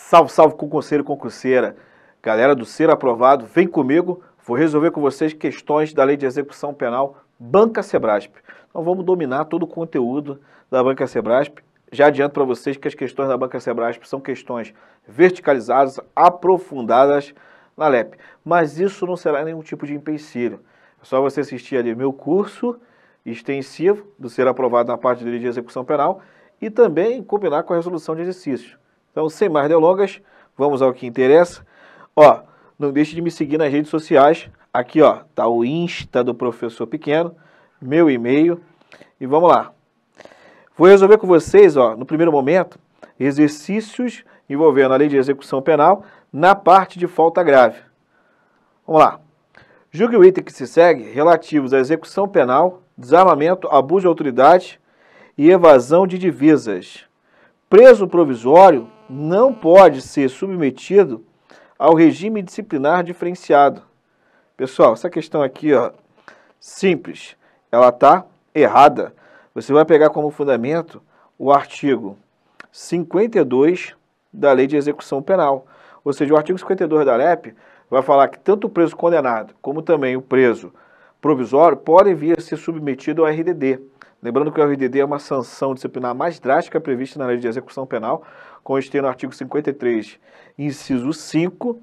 Salve, salve concurseiro e concurseira. Galera do Ser Aprovado, vem comigo, vou resolver com vocês questões da Lei de Execução Penal Banca Sebrasp. Então vamos dominar todo o conteúdo da Banca Sebrasp. Já adianto para vocês que as questões da Banca Sebrasp são questões verticalizadas, aprofundadas na LEP. Mas isso não será nenhum tipo de empecilho. É só você assistir ali meu curso extensivo do Ser Aprovado na parte de Lei de Execução Penal e também combinar com a resolução de exercício. Então, sem mais delongas, vamos ao que interessa. Ó, não deixe de me seguir nas redes sociais. Aqui, ó, tá o Insta do Professor Pequeno, meu e-mail. E vamos lá. Vou resolver com vocês, ó, no primeiro momento, exercícios envolvendo a Lei de Execução Penal na parte de falta grave. Vamos lá. Julgue o item que se segue relativos à execução penal, desarmamento, abuso de autoridade e evasão de divisas. Preso provisório não pode ser submetido ao regime disciplinar diferenciado. Pessoal, essa questão aqui, ó, simples, ela está errada. Você vai pegar como fundamento o artigo 52 da Lei de Execução Penal. Ou seja, o artigo 52 da LEP vai falar que tanto o preso condenado como também o preso provisório podem vir a ser submetido ao RDD. Lembrando que o RDD é uma sanção disciplinar mais drástica prevista na Lei de Execução Penal, constando no artigo 53, inciso 5,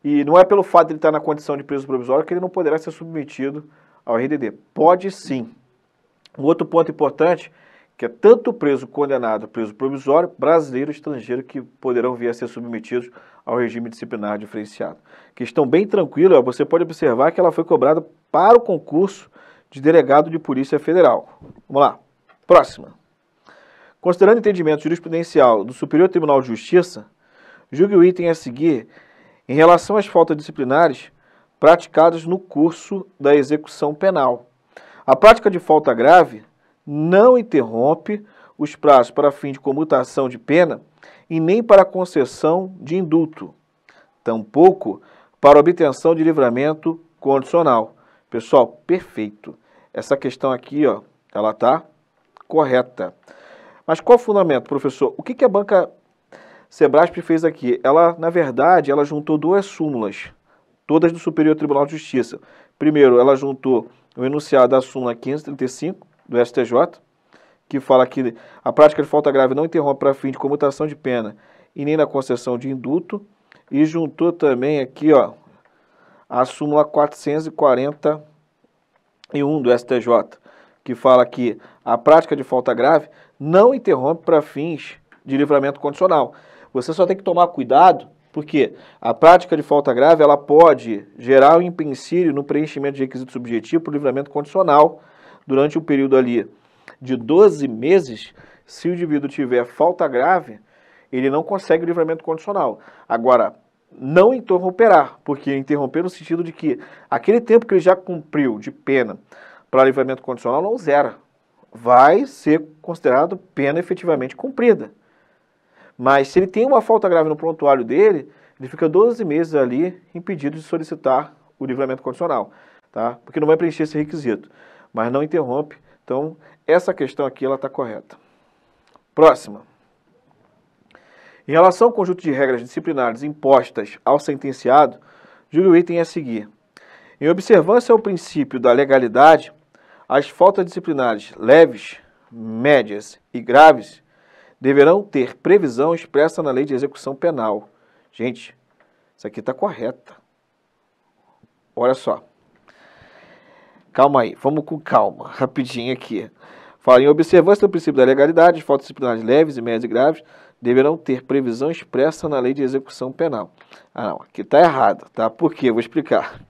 e não é pelo fato de ele estar na condição de preso provisório que ele não poderá ser submetido ao RDD. Pode sim. Um outro ponto importante, que é tanto o preso condenado, preso provisório, brasileiro e estrangeiro, que poderão vir a ser submetidos ao regime disciplinar diferenciado. Questão bem tranquila, você pode observar que ela foi cobrada para o concurso de delegado de Polícia Federal. Vamos lá. Próxima. Considerando o entendimento jurisprudencial do Superior Tribunal de Justiça, julgue o item a seguir em relação às faltas disciplinares praticadas no curso da execução penal. A prática de falta grave não interrompe os prazos para fim de comutação de pena e nem para concessão de indulto, tampouco para obtenção de livramento condicional. Pessoal, perfeito. Essa questão aqui, ó, ela está correta. Mas qual o fundamento, professor? O que a Banca Sebrasp fez aqui? Ela, na verdade, ela juntou duas súmulas, todas do Superior Tribunal de Justiça. Primeiro, ela juntou o enunciado da súmula 535 do STJ, que fala que a prática de falta grave não interrompe para fim de comutação de pena e nem na concessão de indulto, e juntou também aqui, ó, a súmula 441 do STJ, que fala que a prática de falta grave não interrompe para fins de livramento condicional. Você só tem que tomar cuidado, porque a prática de falta grave ela pode gerar um empecilho no preenchimento de requisito subjetivo para o livramento condicional durante um período ali de 12 meses. Se o indivíduo tiver falta grave, ele não consegue o livramento condicional. Agora, não interromperá, porque interromper no sentido de que aquele tempo que ele já cumpriu de pena para livramento condicional não zera. Vai ser considerado pena efetivamente cumprida. Mas se ele tem uma falta grave no prontuário dele, ele fica 12 meses ali impedido de solicitar o livramento condicional, tá? Porque não vai preencher esse requisito, mas não interrompe. Então, essa questão aqui ela está correta. Próxima. Em relação ao conjunto de regras disciplinares impostas ao sentenciado, julgue o item a seguir. Em observância ao princípio da legalidade, as faltas disciplinares leves, médias e graves deverão ter previsão expressa na Lei de Execução Penal. Gente, isso aqui está correta. Olha só. Calma aí, vamos com calma, rapidinho aqui. Fala, em observância do princípio da legalidade, as faltas disciplinares leves, médias e graves deverão ter previsão expressa na Lei de Execução Penal. Ah, não, aqui está errado, tá? Por quê? Eu vou explicar.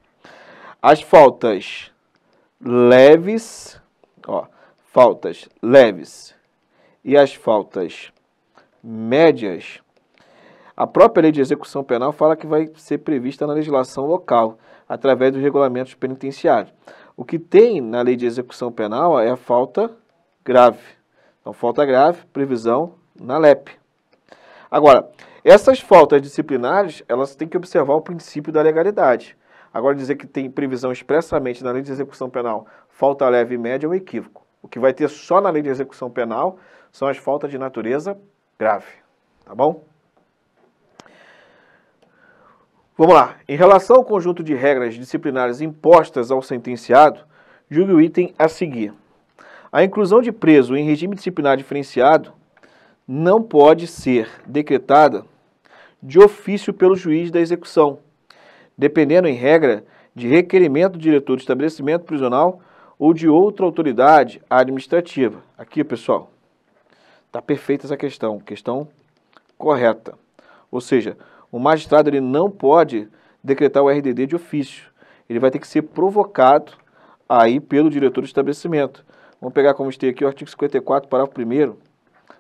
As faltas leves, ó, faltas leves e as faltas médias, a própria Lei de Execução Penal fala que vai ser prevista na legislação local, através dos regulamentos penitenciários. O que tem na Lei de Execução Penal é a falta grave. Então, falta grave, previsão na LEP. Agora, essas faltas disciplinares, elas têm que observar o princípio da legalidade. Agora, dizer que tem previsão expressamente na Lei de Execução Penal, falta leve e média é um equívoco. O que vai ter só na Lei de Execução Penal são as faltas de natureza grave. Tá bom? Vamos lá. Em relação ao conjunto de regras disciplinares impostas ao sentenciado, julgue o item a seguir. A inclusão de preso em regime disciplinar diferenciado não pode ser decretada de ofício pelo juiz da execução, dependendo em regra de requerimento do diretor do estabelecimento prisional ou de outra autoridade administrativa. Aqui, pessoal, está perfeita essa questão correta. Ou seja, o magistrado ele não pode decretar o RDD de ofício. Ele vai ter que ser provocado aí pelo diretor do estabelecimento. Vamos pegar como está aqui o artigo 54, parágrafo 1º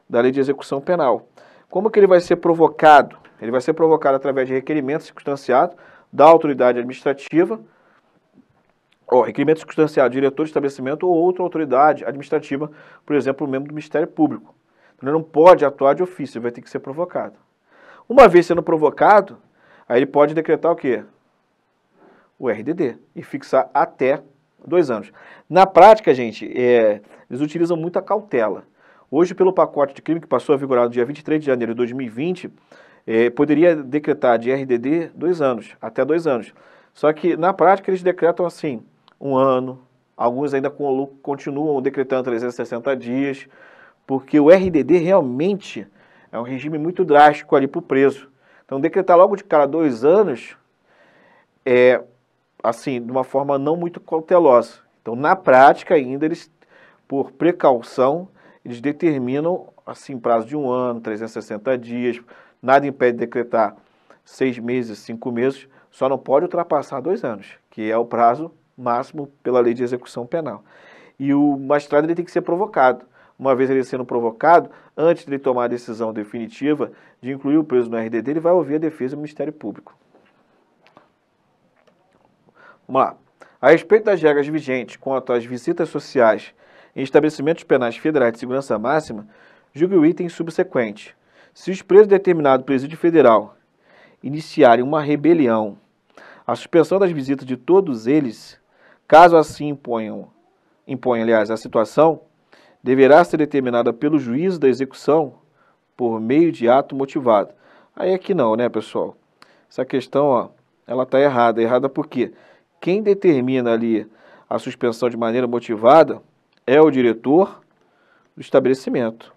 da Lei de Execução Penal. Como que ele vai ser provocado? Ele vai ser provocado através de requerimento circunstanciado da autoridade administrativa, requerimento circunstanciado do diretor do estabelecimento ou outra autoridade administrativa, por exemplo, um membro do Ministério Público. Então, ele não pode atuar de ofício, ele vai ter que ser provocado. Uma vez sendo provocado, aí ele pode decretar o quê? O RDD e fixar até 2 anos. Na prática, gente, eles utilizam muita cautela. Hoje, pelo pacote de crime que passou a vigorar no dia 23 de janeiro de 2020, poderia decretar de RDD 2 anos, até 2 anos. Só que, na prática, eles decretam assim, 1 ano, alguns ainda continuam decretando 360 dias, porque o RDD realmente é um regime muito drástico ali para o preso. Então, decretar logo de cara 2 anos assim, de uma forma não muito cautelosa. Então, na prática ainda, eles, por precaução, eles determinam, assim, prazo de 1 ano, 360 dias, nada impede de decretar 6 meses, 5 meses, só não pode ultrapassar 2 anos, que é o prazo máximo pela Lei de Execução Penal. E o magistrado ele tem que ser provocado. Uma vez ele sendo provocado, antes de ele tomar a decisão definitiva de incluir o preso no RDD, ele vai ouvir a defesa do Ministério Público. Vamos lá. A respeito das regras vigentes quanto às visitas sociais em estabelecimentos penais federais de segurança máxima, julgue o item subsequente. Se os presos de determinado presídio federal iniciarem uma rebelião, a suspensão das visitas de todos eles, caso assim imponham, aliás, a situação, deverá ser determinada pelo juízo da execução por meio de ato motivado. Aí aqui não, né, pessoal? Essa questão, ela está errada. Errada por quê? Quem determina ali a suspensão de maneira motivada é o diretor do estabelecimento.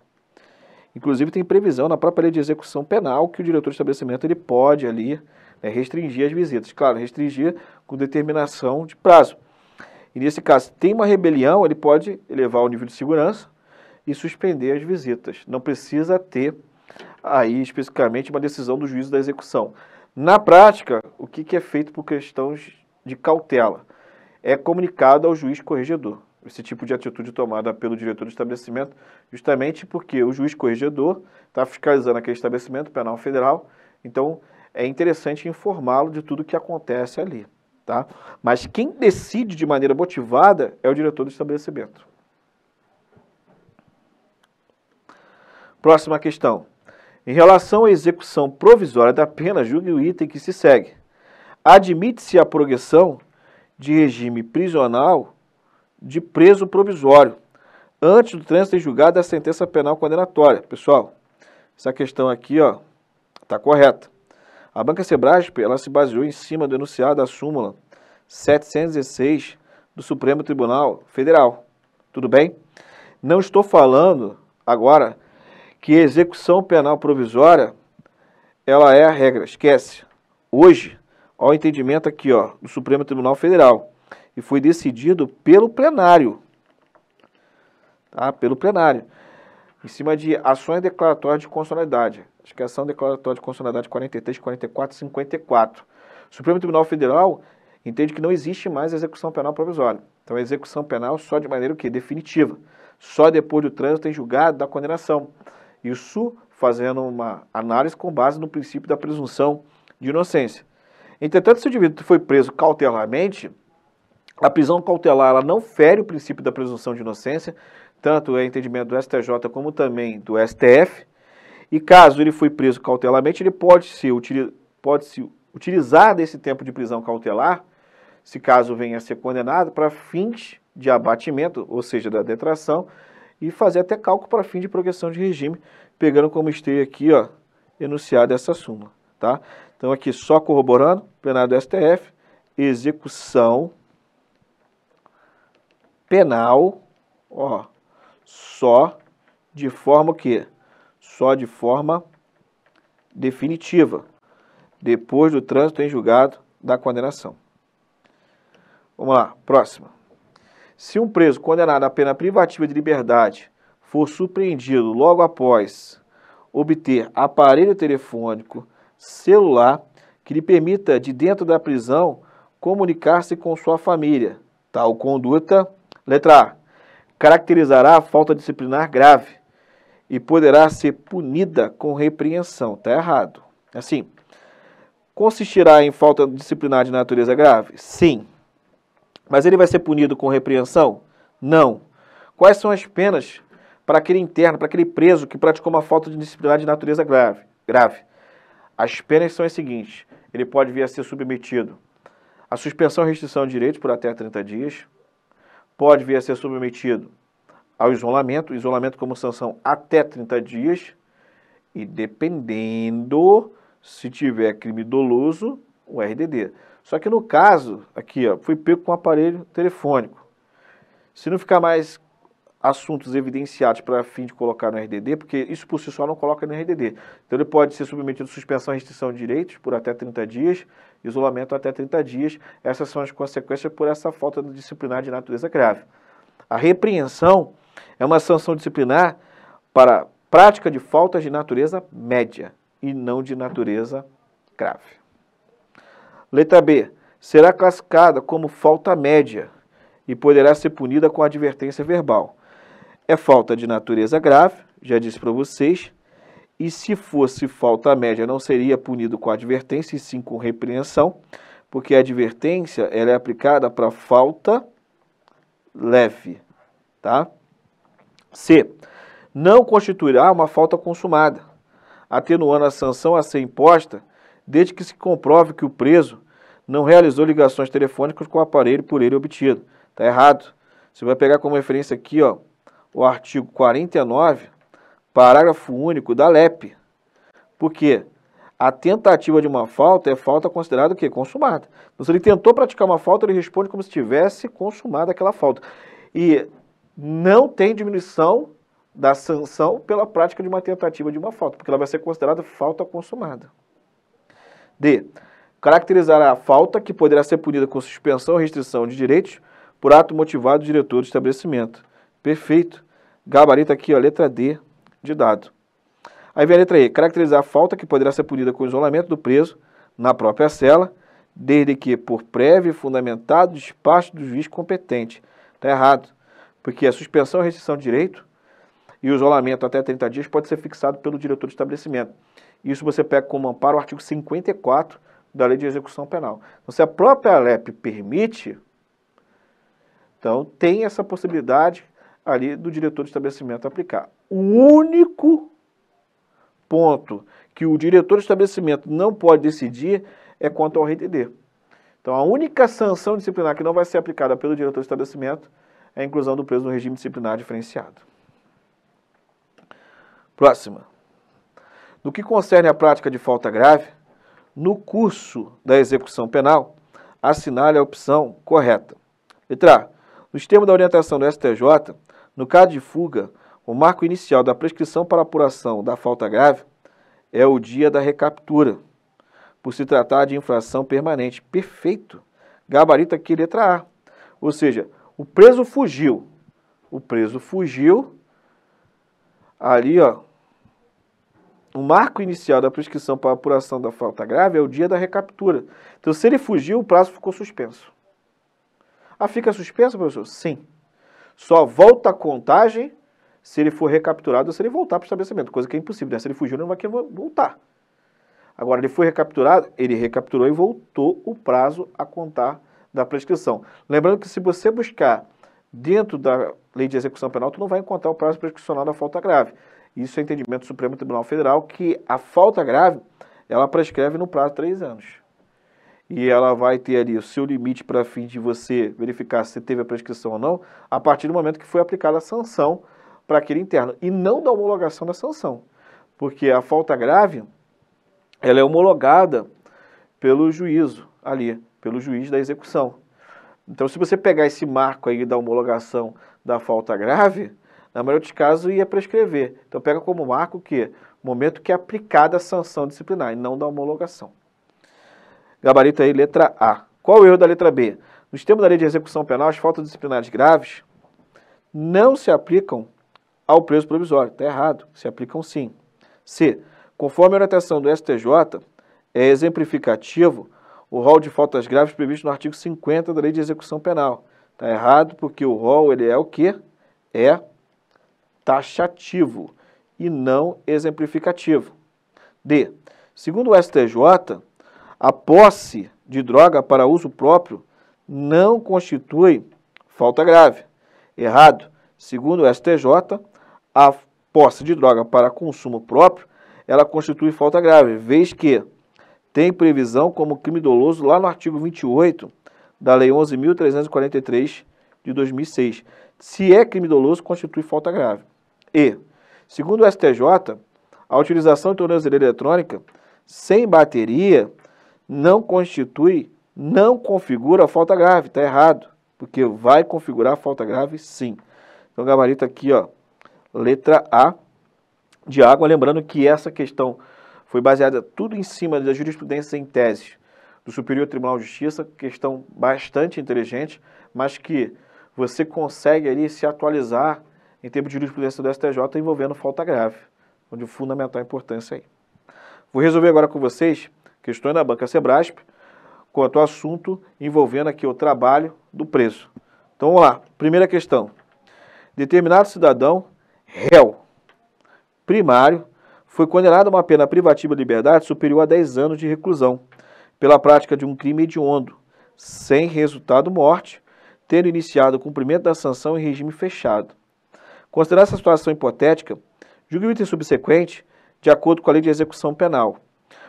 Inclusive tem previsão na própria Lei de Execução Penal que o diretor do estabelecimento ele pode ali restringir as visitas. Claro, restringir com determinação de prazo. E nesse caso, tem uma rebelião, ele pode elevar o nível de segurança e suspender as visitas. Não precisa ter aí especificamente uma decisão do juízo da execução. Na prática, o que é feito por questões de cautela? É comunicado ao juiz corregedor. Esse tipo de atitude tomada pelo diretor do estabelecimento, justamente porque o juiz corregedor está fiscalizando aquele estabelecimento penal federal, então é interessante informá-lo de tudo o que acontece ali. Tá? Mas quem decide de maneira motivada é o diretor do estabelecimento. Próxima questão. Em relação à execução provisória da pena, julgue o item que se segue. Admite-se a progressão de regime prisional de preso provisório antes do trânsito em julgado da sentença penal condenatória. Pessoal, essa questão aqui está correta. A Banca Sebrasp, ela se baseou em cima do enunciado da súmula 716 do Supremo Tribunal Federal. Tudo bem? Não estou falando agora que a execução penal provisória ela é a regra. Esquece. Hoje, olha o entendimento aqui do Supremo Tribunal Federal. E foi decidido pelo plenário. Tá? Pelo plenário. Em cima de ações declaratórias de constitucionalidade. Acho que é ação declaratória de constitucionalidade 43, 44 e 54. O Supremo Tribunal Federal entende que não existe mais execução penal provisória. Então, a execução penal só de maneira definitiva. Só depois do trânsito em julgado da condenação. Isso fazendo uma análise com base no princípio da presunção de inocência. Entretanto, se o indivíduo foi preso cautelarmente, a prisão cautelar ela não fere o princípio da presunção de inocência, tanto é entendimento do STJ como também do STF, e caso ele foi preso cautelarmente, ele pode se utilizar desse tempo de prisão cautelar, se caso venha a ser condenado, para fins de abatimento, ou seja, da detração, e fazer até cálculo para fim de progressão de regime, pegando como esteja aqui, enunciado essa súmula. tá? Então aqui só corroborando, plenário do STF, execução penal, ó, só de forma o quê? Só de forma definitiva, depois do trânsito em julgado da condenação. Vamos lá, próxima. Se um preso condenado à pena privativa de liberdade for surpreendido logo após obter aparelho telefônico celular que lhe permita, de dentro da prisão, comunicar-se com sua família, tal conduta, letra A, caracterizará a falta disciplinar grave e poderá ser punida com repreensão. Está errado. Assim, consistirá em falta disciplinar de natureza grave? Sim. Mas ele vai ser punido com repreensão? Não. Quais são as penas para aquele interno, para aquele preso que praticou uma falta de disciplinar de natureza grave? As penas são as seguintes. Ele pode vir a ser submetido à suspensão e restrição de direitos por até 30 dias. Pode vir a ser submetido ao isolamento como sanção até 30 dias. E dependendo, se tiver crime doloso, o RDD. Só que no caso, aqui, ó, foi pego com um aparelho telefônico. Se não ficar mais assuntos evidenciados para fim de colocar no RDD, porque isso por si só não coloca no RDD. Então ele pode ser submetido a suspensão e restrição de direitos por até 30 dias, isolamento até 30 dias. Essas são as consequências por essa falta de disciplinar de natureza grave. A repreensão é uma sanção disciplinar para prática de faltas de natureza média e não de natureza grave. Letra B. Será classificada como falta média e poderá ser punida com advertência verbal. É falta de natureza grave, já disse para vocês, e se fosse falta média não seria punido com advertência e sim com repreensão, porque a advertência ela é aplicada para falta leve, tá? C. Não constituirá uma falta consumada, atenuando a sanção a ser imposta, desde que se comprove que o preso não realizou ligações telefônicas com o aparelho por ele obtido. Está errado. Você vai pegar como referência aqui, ó, o artigo 49, parágrafo único da LEP. Por quê? A tentativa de uma falta é falta considerada o quê? Consumada. Então, se ele tentou praticar uma falta, ele responde como se tivesse consumado aquela falta. E não tem diminuição da sanção pela prática de uma tentativa de uma falta, porque ela vai ser considerada falta consumada. D. Caracterizará a falta que poderá ser punida com suspensão ou restrição de direitos por ato motivado do diretor do estabelecimento. Perfeito. Gabarito aqui, ó, letra D de dado. Aí vem a letra E. Caracterizar a falta que poderá ser punida com isolamento do preso na própria cela, desde que por prévio e fundamentado despacho do juiz competente. Está errado, porque a suspensão e restrição de direito e o isolamento até 30 dias pode ser fixado pelo diretor do estabelecimento. Isso você pega como amparo o artigo 54 da Lei de Execução Penal. Então, se a própria LEP permite, então tem essa possibilidade ali do diretor do estabelecimento aplicar. O único ponto que o diretor do estabelecimento não pode decidir é quanto ao RDD. Então, a única sanção disciplinar que não vai ser aplicada pelo diretor do estabelecimento é a inclusão do preso no regime disciplinar diferenciado. Próxima. No que concerne à prática de falta grave, no curso da execução penal, assinale a opção correta. Letra A. No sistema da orientação do STJ, no caso de fuga, o marco inicial da prescrição para apuração da falta grave é o dia da recaptura, por se tratar de infração permanente. Perfeito. Gabarito aqui, letra A. Ou seja, o preso fugiu. O preso fugiu. Ali, ó. O marco inicial da prescrição para apuração da falta grave é o dia da recaptura. Então, se ele fugiu, o prazo ficou suspenso. Ah, fica suspenso, professor? Sim. Só volta a contagem se ele for recapturado ou se ele voltar para o estabelecimento, coisa que é impossível, né? Se ele fugiu, ele não vai querer voltar. Agora, ele foi recapturado, ele recapturou e voltou o prazo a contar da prescrição. Lembrando que se você buscar dentro da Lei de Execução Penal, tu não vai encontrar o prazo prescricional da falta grave. Isso é entendimento do Supremo Tribunal Federal, que a falta grave, ela prescreve no prazo de 3 anos. E ela vai ter ali o seu limite para fim de você verificar se teve a prescrição ou não, a partir do momento que foi aplicada a sanção para aquele interno. E não da homologação da sanção. Porque a falta grave, ela é homologada pelo juízo ali, pelo juiz da execução. Então, se você pegar esse marco aí da homologação da falta grave, na maioria dos casos ia prescrever. Então, pega como marco o quê? O momento que é aplicada a sanção disciplinar e não da homologação. Gabarito aí, letra A. Qual o erro da letra B? No sistema da lei de execução penal, as faltas disciplinares graves não se aplicam ao preso provisório. Está errado. Se aplicam sim. C. Conforme a orientação do STJ, é exemplificativo o rol de faltas graves previsto no artigo 50 da Lei de Execução Penal. Está errado porque o rol ele é o quê? É taxativo e não exemplificativo. D. Segundo o STJ, a posse de droga para uso próprio não constitui falta grave. Errado. Segundo o STJ, a posse de droga para consumo próprio, ela constitui falta grave, vez que tem previsão como crime doloso lá no artigo 28 da Lei 11.343 de 2006. Se é crime doloso, constitui falta grave. E, segundo o STJ, a utilização de tornozeleira eletrônica sem bateria não configura falta grave. Está errado, porque vai configurar falta grave sim. Então, gabarito aqui, ó, letra A de água, lembrando que essa questão foi baseada tudo em cima da jurisprudência em tese do Superior Tribunal de Justiça, questão bastante inteligente, mas que você consegue ali se atualizar em termos de jurisprudência do STJ envolvendo falta grave, onde o fundamental importância aí. Vou resolver agora com vocês questões da Banca Sebrasp quanto ao assunto envolvendo aqui o trabalho do preso. Então vamos lá, primeira questão. Determinado cidadão réu primário foi condenado a uma pena privativa de liberdade superior a 10 anos de reclusão pela prática de um crime hediondo, sem resultado morte, tendo iniciado o cumprimento da sanção em regime fechado. Considerando essa situação hipotética, julgue o item subsequente de acordo com a Lei de Execução Penal.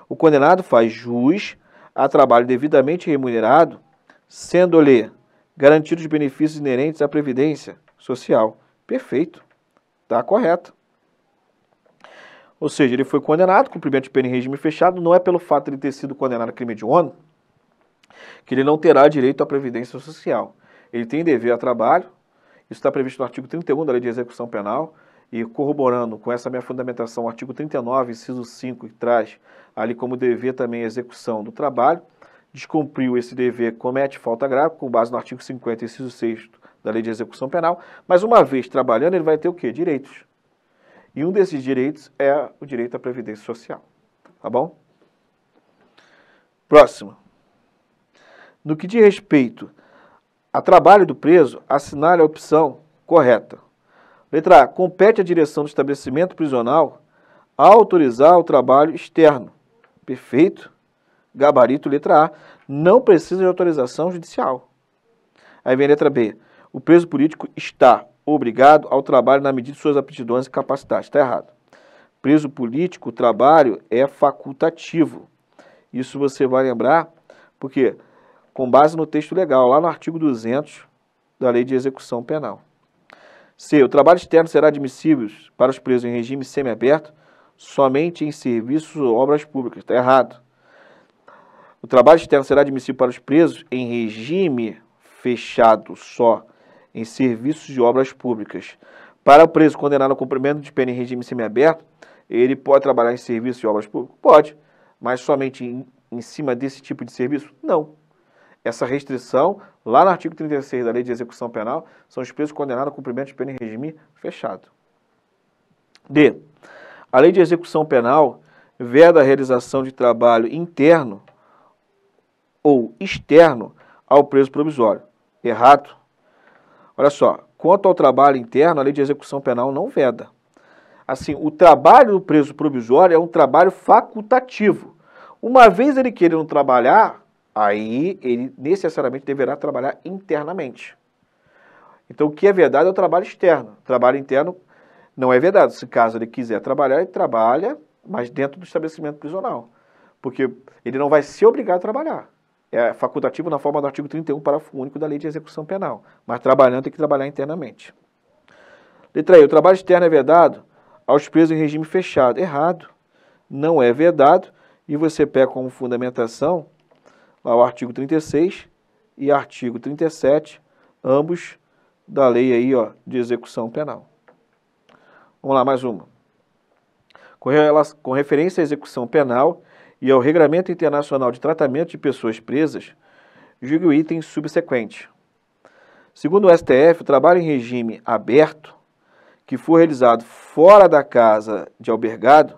O condenado faz jus a trabalho devidamente remunerado, sendo-lhe garantidos os benefícios inerentes à Previdência Social. Perfeito. Está correto. Ou seja, ele foi condenado, cumprimento de pena em regime fechado, não é pelo fato de ele ter sido condenado a crime hediondo que ele não terá direito à Previdência Social. Ele tem dever a trabalho, isso está previsto no artigo 31 da Lei de Execução Penal, e corroborando com essa minha fundamentação, o artigo 39, inciso 5, que traz ali como dever também a execução do trabalho, descumpriu esse dever, comete falta grave, com base no artigo 50, inciso 6 da Lei de Execução Penal, mas uma vez trabalhando, ele vai ter o quê? Direitos. E um desses direitos é o direito à Previdência Social. Tá bom? Próximo. No que diz respeito a trabalho do preso, assinale a opção correta. Letra A. Compete à direção do estabelecimento prisional autorizar o trabalho externo. Perfeito. Gabarito, letra A. Não precisa de autorização judicial. Aí vem a letra B. O preso político está obrigado ao trabalho na medida de suas aptidões e capacidades. Está errado. Preso político, o trabalho é facultativo. Isso você vai lembrar, porque com base no texto legal, lá no artigo 200 da Lei de Execução Penal. C. O trabalho externo será admissível para os presos em regime semiaberto somente em serviços ou obras públicas. Está errado. O trabalho externo será admissível para os presos em regime fechado só, em serviços de obras públicas. Para o preso condenado ao cumprimento de pena em regime semiaberto, ele pode trabalhar em serviços de obras públicas? Pode, mas somente em cima desse tipo de serviço? Não. Essa restrição, lá no artigo 36 da Lei de Execução Penal, são os presos condenados ao cumprimento de pena em regime fechado. D. A Lei de Execução Penal veda a realização de trabalho interno ou externo ao preso provisório. Errado. Olha só, quanto ao trabalho interno, a Lei de Execução Penal não veda. Assim, o trabalho do preso provisório é um trabalho facultativo. Uma vez ele querendo trabalhar, aí ele necessariamente deverá trabalhar internamente. Então, o que é vedado é o trabalho externo. O trabalho interno não é vedado. Se caso ele quiser trabalhar, ele trabalha, mas dentro do estabelecimento prisional. Porque ele não vai ser obrigado a trabalhar. É facultativo na forma do artigo 31, parágrafo único da Lei de Execução Penal. Mas trabalhando tem que trabalhar internamente. Letra E. O trabalho externo é vedado aos presos em regime fechado. Errado. Não é vedado E você pega como fundamentação lá o artigo 36 e artigo 37, ambos da lei aí, ó, de execução penal. Vamos lá, mais uma. Com referência à execução penal e ao Regramento Internacional de Tratamento de Pessoas Presas, julgue o item subsequente. Segundo o STF, o trabalho em regime aberto, que for realizado fora da casa de albergado,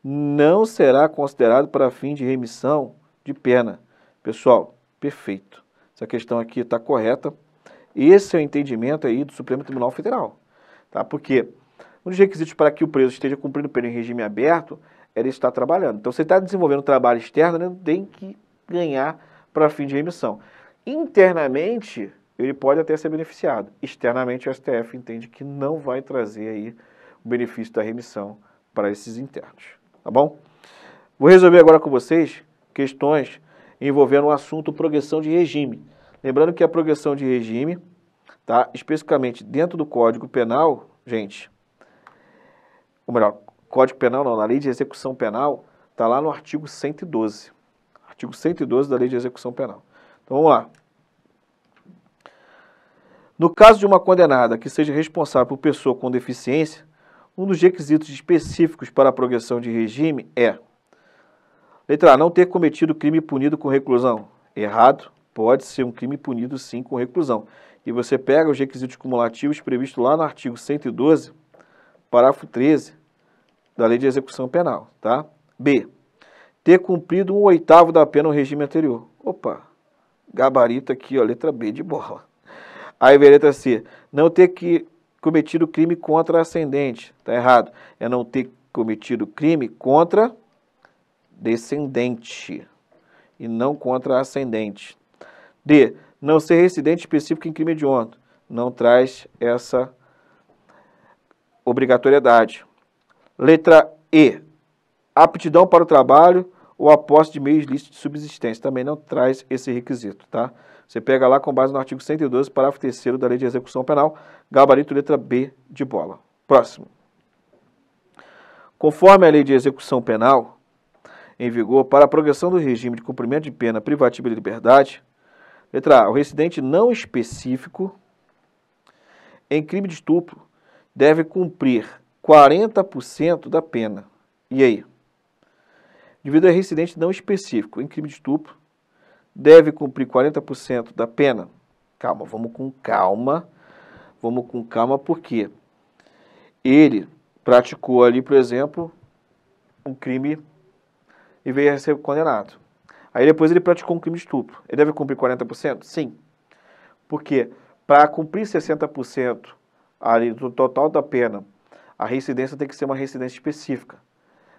não será considerado para fim de remissão de pena. Pessoal, perfeito. Essa questão aqui está correta. Esse é o entendimento aí do Supremo Tribunal Federal. Tá? Porque um dos requisitos para que o preso esteja cumprindo pena em regime aberto é ele estar trabalhando. Então, se ele está desenvolvendo trabalho externo, ele não tem que ganhar para fim de remissão. Internamente, ele pode até ser beneficiado. Externamente, o STF entende que não vai trazer aí o benefício da remissão para esses internos. Tá bom? Vou resolver agora com vocês questões envolvendo o assunto progressão de regime. Lembrando que a progressão de regime, tá, especificamente dentro do Código Penal, gente, ou melhor, Código Penal não, na Lei de Execução Penal, está lá no artigo 112. Artigo 112 da Lei de Execução Penal. Então, vamos lá. No caso de uma condenada que seja responsável por pessoa com deficiência, um dos requisitos específicos para a progressão de regime é: letra A, não ter cometido crime punido com reclusão. Errado, pode ser um crime punido sim com reclusão. E você pega os requisitos cumulativos previstos lá no artigo 112, parágrafo 13 da Lei de Execução Penal, tá? B, ter cumprido 1/8 da pena no regime anterior. Opa, gabarito aqui, ó, letra B de bola. Aí vem a letra C, não ter cometido crime contra ascendente. Tá errado. É não ter cometido crime contra descendente e não contra ascendente. D, não ser residente específico em crime hediondo. Não traz essa obrigatoriedade. Letra E, aptidão para o trabalho ou a posse de meios lícitos de subsistência. Também não traz esse requisito, tá? Você pega lá com base no artigo 112, parágrafo 3º da Lei de Execução Penal, gabarito letra B de bola. Próximo. Conforme a Lei de Execução Penal, em vigor, para a progressão do regime de cumprimento de pena privativa de liberdade, letra A, o residente não específico em crime de estupro deve cumprir 40% da pena. E aí? Devido a residente não específico em crime de estupro, deve cumprir 40% da pena? Calma, vamos com calma. Vamos com calma porque ele praticou ali, por exemplo, um crime e veio a ser condenado. Aí depois ele praticou um crime de estupro. Ele deve cumprir 40%? Sim. Porque para cumprir 60% ali do total da pena, a reincidência tem que ser uma reincidência específica.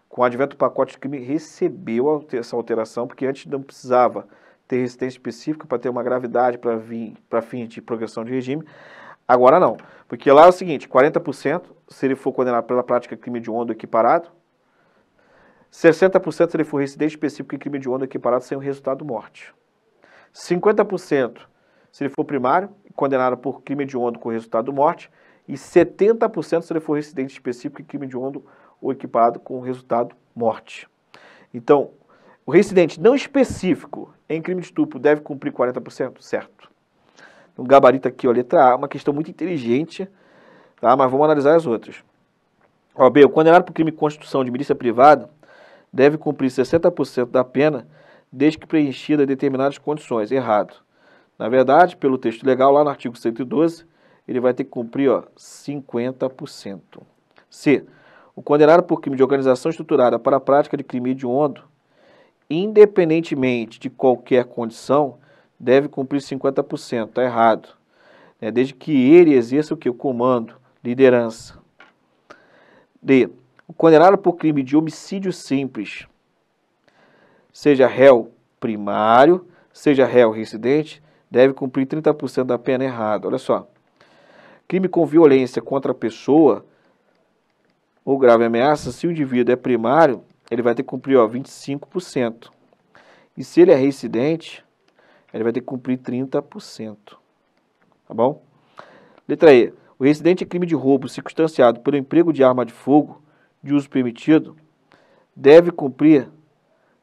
Com o advento do pacote de crime, recebeu essa alteração, porque antes não precisava ter reincidência específica para ter uma gravidade para fim de progressão de regime. Agora não, porque lá é o seguinte, 40% se ele for condenado pela prática de crime hediondo equiparado, 60% se ele for reincidente específico em crime hediondo equiparado sem o resultado morte. 50% se ele for primário, condenado por crime hediondo com resultado morte, e 70% se ele for reincidente específico em crime hediondo ou equiparado com resultado morte. Então, o reincidente não específico em crime de estupro deve cumprir 40%? Certo. Um gabarito aqui, ó, letra A, uma questão muito inteligente, tá? Mas vamos analisar as outras. Ó, B, o condenado por crime de constituição de milícia privada deve cumprir 60% da pena desde que preenchida determinadas condições. Errado. Na verdade, pelo texto legal, lá no artigo 112, ele vai ter que cumprir, ó, 50%. C, o condenado por crime de organização estruturada para a prática de crime hediondo, independentemente de qualquer condição, deve cumprir 50%. Está errado. Desde que ele exerça o quê? O comando, liderança. D, o condenado por crime de homicídio simples, seja réu primário, seja réu reincidente, deve cumprir 30% da pena. Errado. Olha só. Crime com violência contra a pessoa ou grave ameaça, se o indivíduo é primário, ele vai ter que cumprir, ó, 25%. E se ele é reincidente, ele vai ter que cumprir 30%. Tá bom? Letra E. O reincidente em crime de roubo circunstanciado pelo emprego de arma de fogo de uso permitido deve cumprir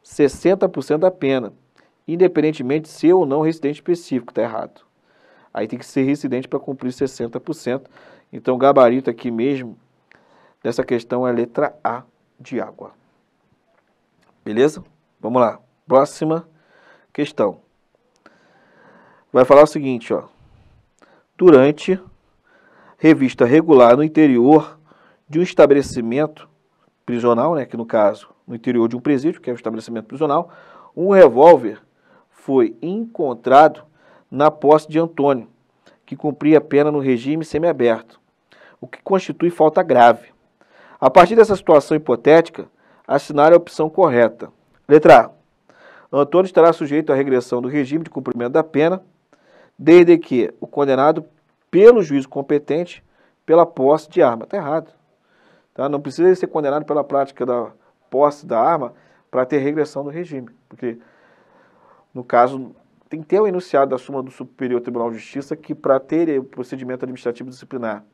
60% da pena, independentemente de ser ou não residente específico, está errado. Aí tem que ser residente para cumprir 60%. Então, o gabarito aqui mesmo dessa questão é a letra A de água. Beleza? Vamos lá. Próxima questão. Vai falar o seguinte, ó. Durante revista regular no interior de um estabelecimento prisional, né, que no caso, no interior de um presídio, que é um estabelecimento prisional, um revólver foi encontrado na posse de Antônio, que cumpria a pena no regime semiaberto, o que constitui falta grave. A partir dessa situação hipotética, assinale a opção correta. Letra A. Antônio estará sujeito à regressão do regime de cumprimento da pena, desde que o condenado pelo juízo competente pela posse de arma. Está errado. Tá? Não precisa ser condenado pela prática da posse da arma para ter regressão do regime. Porque, no caso, tem que ter o enunciado da súmula do Superior Tribunal de Justiça que, para ter o procedimento administrativo disciplinar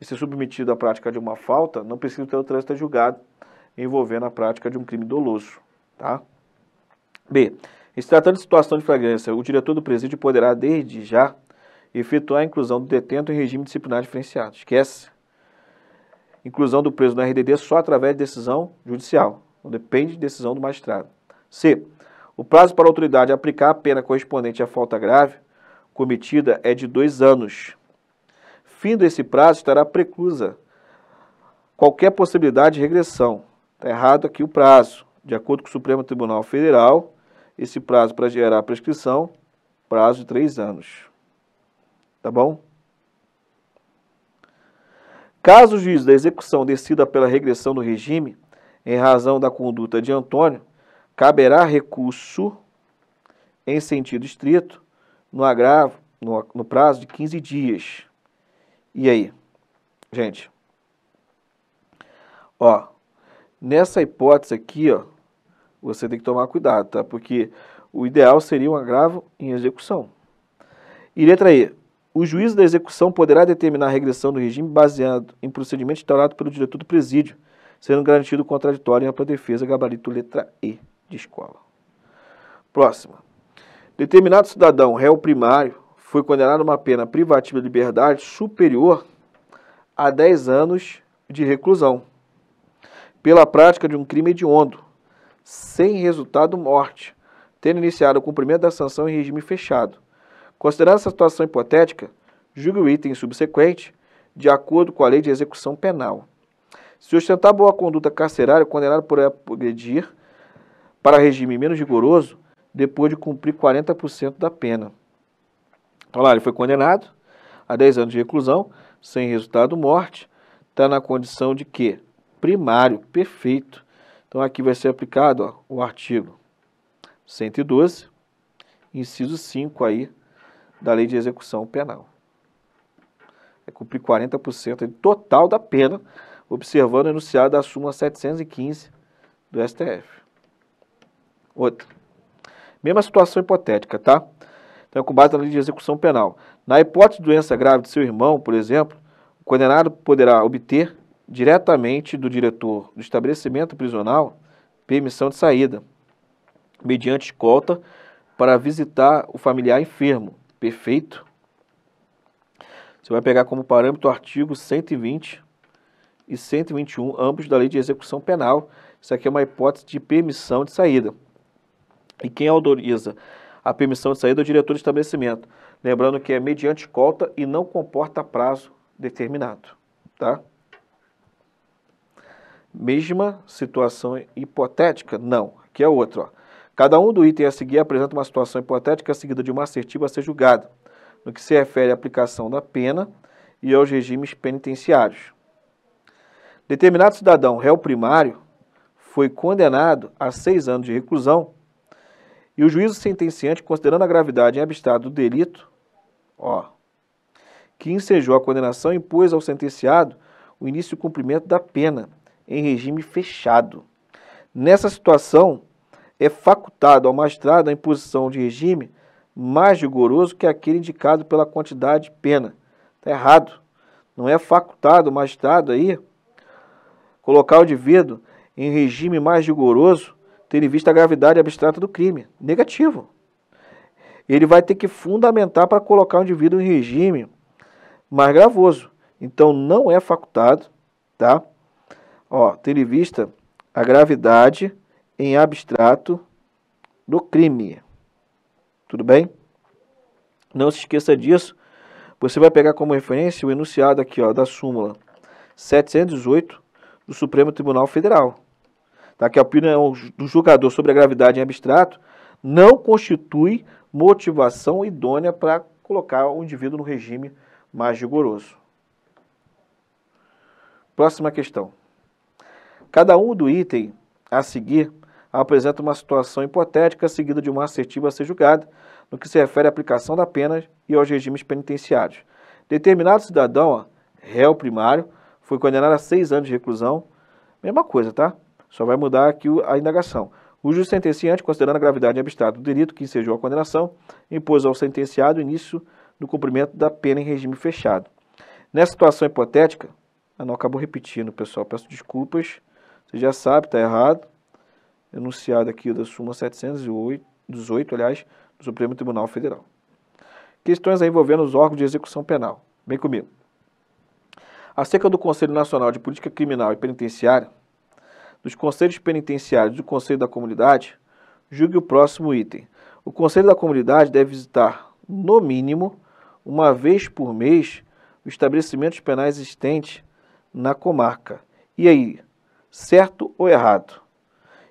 e ser submetido à prática de uma falta, não precisa ter o trânsito julgado envolvendo a prática de um crime doloso. Tá? B. Em se tratando de situação de flagrância, o diretor do presídio poderá, desde já, efetuar a inclusão do detento em regime disciplinar diferenciado. Esquece. Inclusão do preso no RDD só através de decisão judicial. Não depende de decisão do magistrado. C. O prazo para a autoridade aplicar a pena correspondente à falta grave cometida é de 2 anos. Fim desse prazo estará preclusa qualquer possibilidade de regressão. Está errado aqui o prazo. De acordo com o Supremo Tribunal Federal, esse prazo para gerar prescrição, prazo de 3 anos. Tá bom? Caso o juiz da execução decida pela regressão do regime, em razão da conduta de Antônio, caberá recurso em sentido estrito no agravo, no prazo de 15 dias. E aí? Gente, ó, nessa hipótese aqui, ó, você tem que tomar cuidado, tá? Porque o ideal seria um agravo em execução. E letra E. O juiz da execução poderá determinar a regressão do regime baseado em procedimento instaurado pelo diretor do presídio, sendo garantido o contraditório em ampla defesa, gabarito letra E de escola. Próxima. Determinado cidadão réu primário foi condenado a uma pena privativa de liberdade superior a 10 anos de reclusão pela prática de um crime hediondo, sem resultado morte, tendo iniciado o cumprimento da sanção em regime fechado. Considerando essa situação hipotética, julgue o item subsequente de acordo com a lei de execução penal. Se ostentar boa conduta carcerária, o condenado poderá progredir para regime menos rigoroso depois de cumprir 40% da pena. Então lá, ele foi condenado a 10 anos de reclusão, sem resultado morte, está na condição de quê? Primário, perfeito. Então aqui vai ser aplicado, ó, o artigo 112, inciso 5 aí, da lei de execução penal. É cumprir 40% total da pena, observando o enunciado da súmula 715 do STF. Outra. Mesma situação hipotética, tá? Então, com base na lei de execução penal. Na hipótese de doença grave de seu irmão, por exemplo, o condenado poderá obter diretamente do diretor do estabelecimento prisional permissão de saída, mediante escolta, para visitar o familiar enfermo. Perfeito? Você vai pegar como parâmetro o artigo 120 e 121, ambos da lei de execução penal. Isso aqui é uma hipótese de permissão de saída. E quem autoriza a permissão de saída é o diretor do estabelecimento. Lembrando que é mediante escolta e não comporta prazo determinado. Tá? Mesma situação hipotética? Não. Aqui é outra. Ó. Cada um do item a seguir apresenta uma situação hipotética seguida de uma assertiva a ser julgada, no que se refere à aplicação da pena e aos regimes penitenciários. Determinado cidadão réu primário foi condenado a 6 anos de reclusão e o juízo sentenciante, considerando a gravidade em abstrato do delito, ó, que ensejou a condenação, impôs ao sentenciado o início e cumprimento da pena em regime fechado. Nessa situação, é facultado ao magistrado a imposição de regime mais rigoroso que aquele indicado pela quantidade de pena. Está errado. Não é facultado ao magistrado aí colocar o indivíduo em regime mais rigoroso, tendo em vista a gravidade abstrata do crime. Negativo. Ele vai ter que fundamentar para colocar o indivíduo em regime mais gravoso. Então, não é facultado, tá? Ó, tendo em vista a gravidade em abstrato do crime. Tudo bem? Não se esqueça disso. Você vai pegar como referência o enunciado aqui, ó, da súmula 718 do Supremo Tribunal Federal. Tá? Que a opinião do julgador sobre a gravidade em abstrato não constitui motivação idônea para colocar o indivíduo no regime mais rigoroso. Próxima questão. Cada um do item a seguir apresenta uma situação hipotética seguida de uma assertiva a ser julgada, no que se refere à aplicação da pena e aos regimes penitenciários. Determinado cidadão, ó, réu primário, foi condenado a 6 anos de reclusão. Mesma coisa, tá? Só vai mudar aqui a indagação. O juiz sentenciante, considerando a gravidade em abstrato do delito que ensejou a condenação, impôs ao sentenciado o início do cumprimento da pena em regime fechado. Nessa situação hipotética, não acabou repetindo, pessoal, peço desculpas, você já sabe, está errado. Enunciado aqui da súmula 718, aliás, do Supremo Tribunal Federal. Questões aí envolvendo os órgãos de execução penal. Vem comigo. Acerca do Conselho Nacional de Política Criminal e Penitenciária, dos Conselhos Penitenciários e do Conselho da Comunidade, julgue o próximo item. O Conselho da Comunidade deve visitar, no mínimo, uma vez por mês, os estabelecimentos penais existentes na comarca. E aí, certo ou errado?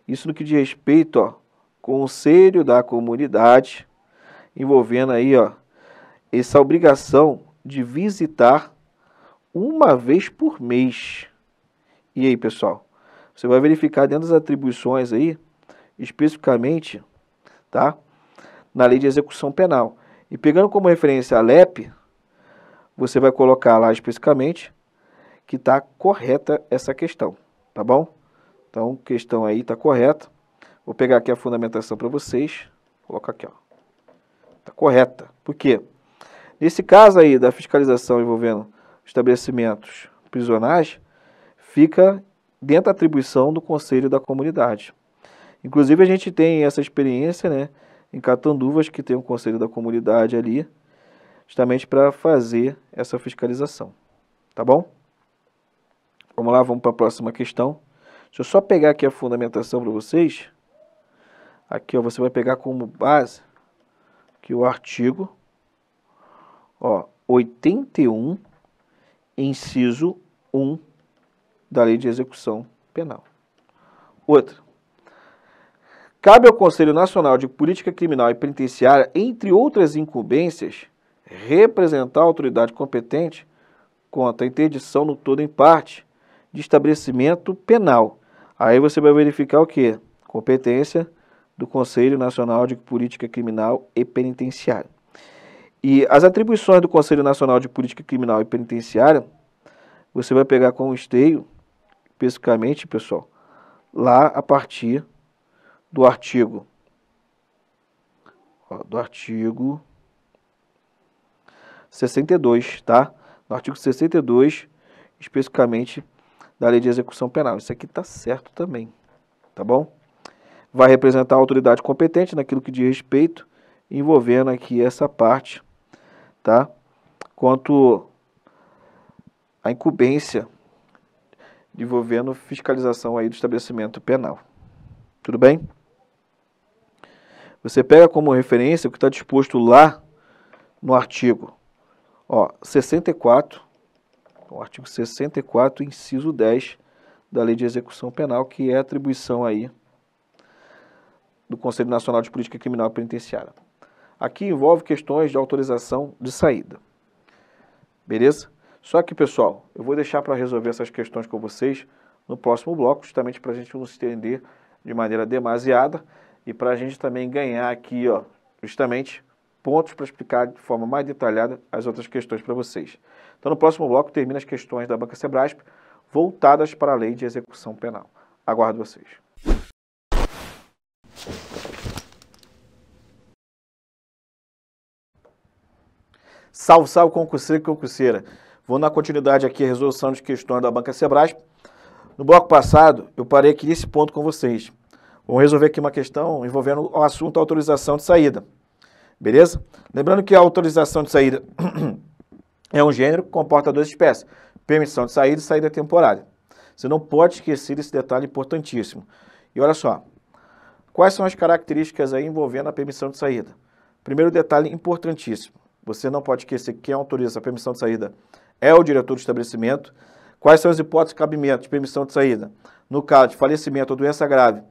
Isso no que diz respeito, ó, Conselho da Comunidade, envolvendo aí, ó, essa obrigação de visitar uma vez por mês. E aí, pessoal? Você vai verificar dentro das atribuições aí, especificamente, tá? Na lei de execução penal. E pegando como referência a LEP, você vai colocar lá especificamente que está correta essa questão, tá bom? Então, questão aí está correta. Vou pegar aqui a fundamentação para vocês. Vou colocar aqui, ó. Está correta. Por quê? Nesse caso aí da fiscalização envolvendo estabelecimentos prisionais, fica dentro da atribuição do Conselho da Comunidade. Inclusive, a gente tem essa experiência, né, em Catanduvas, que tem um Conselho da Comunidade ali, justamente para fazer essa fiscalização. Tá bom? Vamos lá, vamos para a próxima questão. Deixa eu só pegar aqui a fundamentação para vocês. Aqui, ó, você vai pegar como base que o artigo, ó, 81, inciso 1 da Lei de Execução Penal. Outra. Cabe ao Conselho Nacional de Política Criminal e Penitenciária, entre outras incumbências, representar a autoridade competente quanto à interdição no todo em parte de estabelecimento penal. Aí você vai verificar o quê? Competência do Conselho Nacional de Política Criminal e Penitenciária. E as atribuições do Conselho Nacional de Política Criminal e Penitenciária, você vai pegar com esteio, especificamente, pessoal, lá a partir do artigo, ó, do artigo 62, tá? No artigo 62, especificamente, da Lei de Execução Penal. Isso aqui está certo também, tá bom? Vai representar a autoridade competente naquilo que diz respeito, envolvendo aqui essa parte, tá? Quanto à incumbência envolvendo fiscalização aí do estabelecimento penal. Tudo bem? Você pega como referência o que está disposto lá no artigo, ó, 64, o artigo 64, inciso 10 da Lei de Execução Penal, que é a atribuição aí do Conselho Nacional de Política Criminal e Penitenciária. Aqui envolve questões de autorização de saída. Beleza? Só que, pessoal, eu vou deixar para resolver essas questões com vocês no próximo bloco, justamente para a gente não se estender de maneira demasiada e para a gente também ganhar aqui, ó, justamente pontos para explicar de forma mais detalhada as outras questões para vocês. Então, no próximo bloco, termina as questões da Banca Sebrasp voltadas para a Lei de Execução Penal. Aguardo vocês. Salve, salve, concurseiro e concurseira. Vou dar continuidade aqui à resolução de questões da Banca Sebrasp. No bloco passado, eu parei aqui nesse ponto com vocês. Vamos resolver aqui uma questão envolvendo o assunto autorização de saída. Beleza? Lembrando que a autorização de saída é um gênero que comporta duas espécies, permissão de saída e saída temporária. Você não pode esquecer esse detalhe importantíssimo. E olha só, quais são as características aí envolvendo a permissão de saída? Primeiro detalhe importantíssimo, você não pode esquecer que quem autoriza a permissão de saída é o diretor do estabelecimento. Quais são as hipóteses de cabimento de permissão de saída? No caso de falecimento ou doença grave,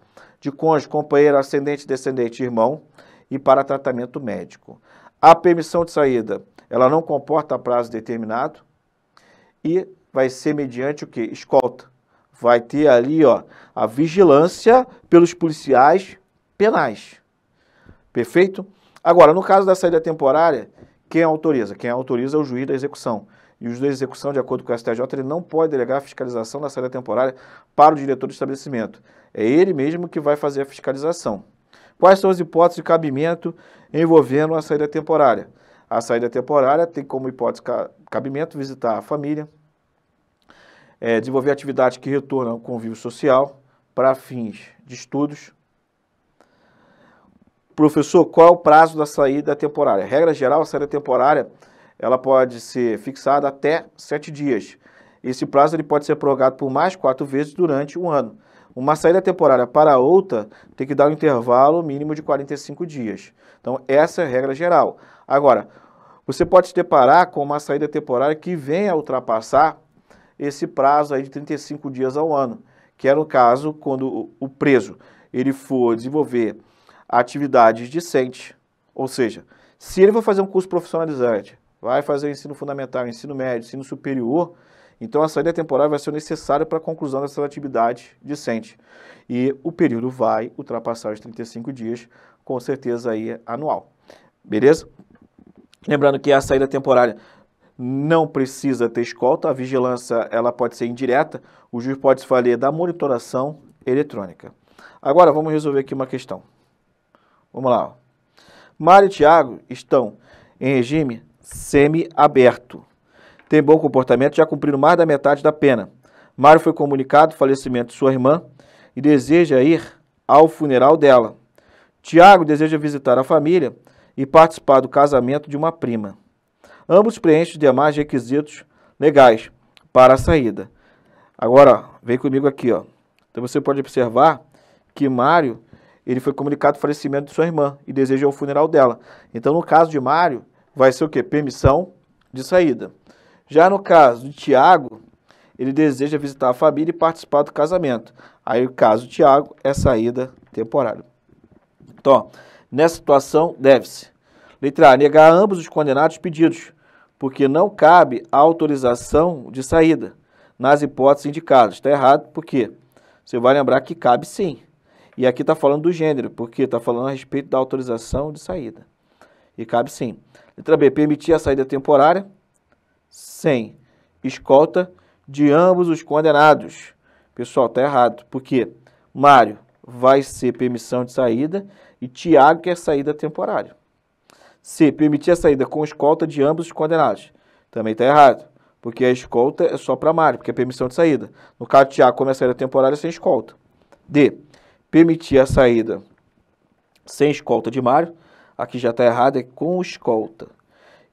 de cônjuge, companheiro, ascendente, descendente, irmão, e para tratamento médico. A permissão de saída, ela não comporta prazo determinado e vai ser mediante o quê? Escolta. Vai ter ali, ó, a vigilância pelos policiais penais. Perfeito? Agora, no caso da saída temporária, quem autoriza? Quem autoriza é o juiz da execução. E o juiz da execução, de acordo com o STJ, ele não pode delegar a fiscalização da saída temporária para o diretor do estabelecimento. É ele mesmo que vai fazer a fiscalização. Quais são as hipóteses de cabimento envolvendo a saída temporária? A saída temporária tem como hipótese de cabimento visitar a família, desenvolver atividades que retornam ao convívio social para fins de estudos. Professor, qual é o prazo da saída temporária? Regra geral, a saída temporária ela pode ser fixada até 7 dias. Esse prazo ele pode ser prorrogado por mais 4 vezes durante um ano. Uma saída temporária para outra tem que dar um intervalo mínimo de 45 dias. Então, essa é a regra geral. Agora, você pode se deparar com uma saída temporária que venha a ultrapassar esse prazo aí de 35 dias ao ano, que é no caso quando o preso ele for desenvolver atividades discentes, ou seja, se ele for fazer um curso profissionalizante, vai fazer o ensino fundamental, ensino médio, ensino superior, então a saída temporária vai ser necessária para a conclusão dessas atividades discentes. E o período vai ultrapassar os 35 dias, com certeza aí anual. Beleza? Lembrando que a saída temporária não precisa ter escolta, a vigilância ela pode ser indireta, o juiz pode se valer da monitoração eletrônica. Agora vamos resolver aqui uma questão. Vamos lá. Ó. Mário e Tiago estão em regime semi-aberto. Tem bom comportamento, já cumpriram mais da metade da pena. Mário foi comunicado o falecimento de sua irmã e deseja ir ao funeral dela. Tiago deseja visitar a família e participar do casamento de uma prima. Ambos preenchem os demais requisitos legais para a saída. Agora, vem comigo aqui, ó. Então você pode observar que Mário, ele foi comunicado o falecimento de sua irmã e deseja ir ao funeral dela. Então, no caso de Mário, vai ser o quê? Permissão de saída. Já no caso de Tiago, ele deseja visitar a família e participar do casamento. Aí, o caso de Tiago é saída temporária. Então, ó, nessa situação, deve-se: letra A, negar a ambos os condenados pedidos, porque não cabe a autorização de saída nas hipóteses indicadas. Está errado, por quê? Você vai lembrar que cabe sim. E aqui está falando do gênero, porque está falando a respeito da autorização de saída. E cabe sim. Letra B, permitir a saída temporária sem escolta de ambos os condenados. Pessoal, está errado, porque Mário vai ser permissão de saída e Tiago quer saída temporária. C, permitir a saída com escolta de ambos os condenados. Também está errado, porque a escolta é só para Mário, porque é permissão de saída. No caso de Tiago, como é saída temporária, sem escolta. D, permitir a saída sem escolta de Mário. Aqui já está errado, é com escolta.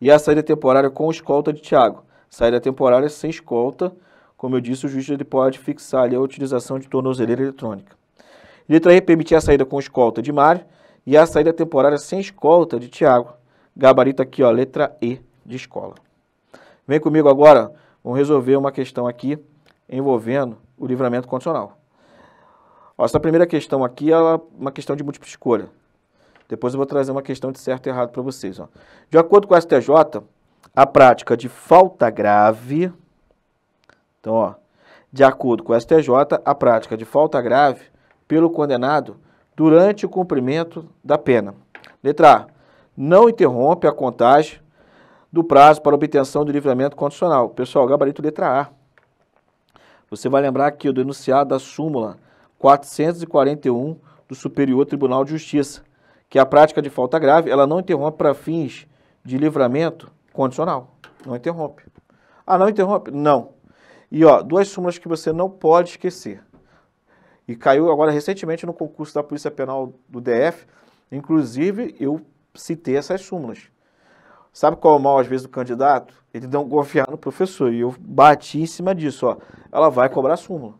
E a saída temporária com escolta de Tiago. Saída temporária sem escolta, como eu disse, o juiz ele pode fixar ali a utilização de tornozeleira eletrônica. Letra E, permitir a saída com escolta de Mário e a saída temporária sem escolta de Tiago. Gabarito aqui, ó, letra E de escola. Vem comigo agora, vamos resolver uma questão aqui envolvendo o livramento condicional. Ó, essa primeira questão aqui é uma questão de múltipla escolha. Depois eu vou trazer uma questão de certo e errado para vocês. Ó. De acordo com o STJ, a prática de falta grave... Então, ó, de acordo com o STJ, a prática de falta grave pelo condenado durante o cumprimento da pena. Letra A, não interrompe a contagem do prazo para obtenção do livramento condicional. Pessoal, gabarito letra A. Você vai lembrar aqui o denunciado da súmula 441 do Superior Tribunal de Justiça, que a prática de falta grave, ela não interrompe para fins de livramento condicional. Não interrompe. Ah, não interrompe? Não. E, ó, duas súmulas que você não pode esquecer. E caiu agora recentemente no concurso da Polícia Penal do DF, inclusive eu citei essas súmulas. Sabe qual é o mal, às vezes, do candidato? Ele não confiar no professor. E eu bati em cima disso, ó. Ela vai cobrar súmula.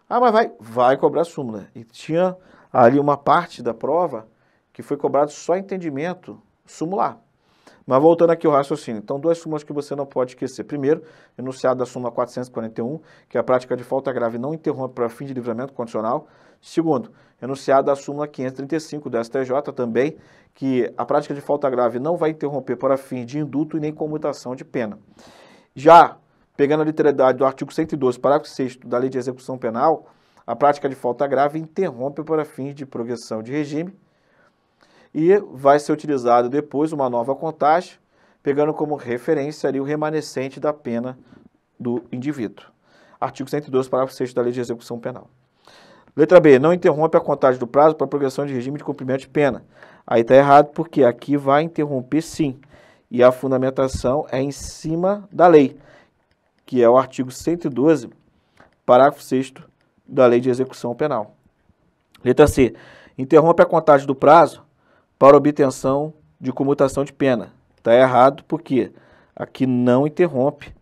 Ah, mas vai cobrar súmula. E tinha ali uma parte da prova que foi cobrado só entendimento sumular. Mas voltando aqui ao raciocínio, então duas súmulas que você não pode esquecer. Primeiro, enunciado da súmula 441, que a prática de falta grave não interrompe para fim de livramento condicional. Segundo, enunciado da súmula 535 do STJ também, que a prática de falta grave não vai interromper para fim de indulto e nem comutação de pena. Já, pegando a literalidade do artigo 112, parágrafo 6º da Lei de Execução Penal, a prática de falta grave interrompe para fins de progressão de regime e vai ser utilizado depois uma nova contagem, pegando como referência ali o remanescente da pena do indivíduo. Artigo 112, parágrafo 6º da Lei de Execução Penal. Letra B, não interrompe a contagem do prazo para progressão de regime de cumprimento de pena. Aí está errado porque aqui vai interromper sim. E a fundamentação é em cima da lei, que é o artigo 112, parágrafo 6º da Lei de Execução Penal. Letra C, interrompe a contagem do prazo para obtenção de comutação de pena. Está errado porque aqui não interrompe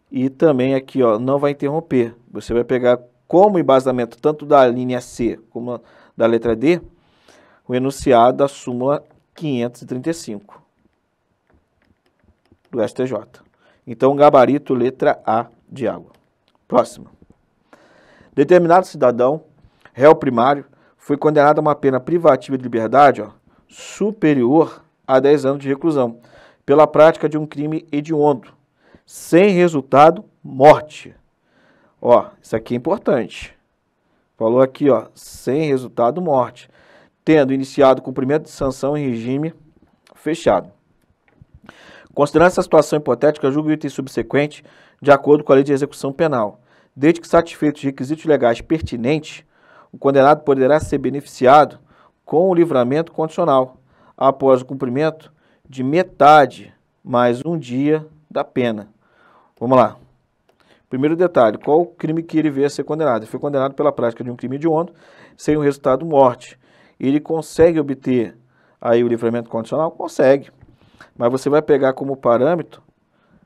e também aqui ó, não vai interromper. Você vai pegar como embasamento tanto da linha C como da letra D, o enunciado da súmula 535 do STJ. Então, gabarito letra A de água. Próxima. Determinado cidadão, réu primário, foi condenado a uma pena privativa de liberdade superior a 10 anos de reclusão, pela prática de um crime hediondo, sem resultado, morte. Ó, isso aqui é importante. Falou aqui, ó, sem resultado, morte, tendo iniciado o cumprimento de sanção em regime fechado. Considerando essa situação hipotética, julgo o item subsequente de acordo com a Lei de Execução Penal. Desde que satisfeitos os requisitos legais pertinentes, o condenado poderá ser beneficiado com o livramento condicional, após o cumprimento de metade mais um dia da pena. Vamos lá. Primeiro detalhe, qual o crime que ele veio a ser condenado? Ele foi condenado pela prática de um crime hediondo, sem o resultado morte. Ele consegue obter aí o livramento condicional? Consegue. Mas você vai pegar como parâmetro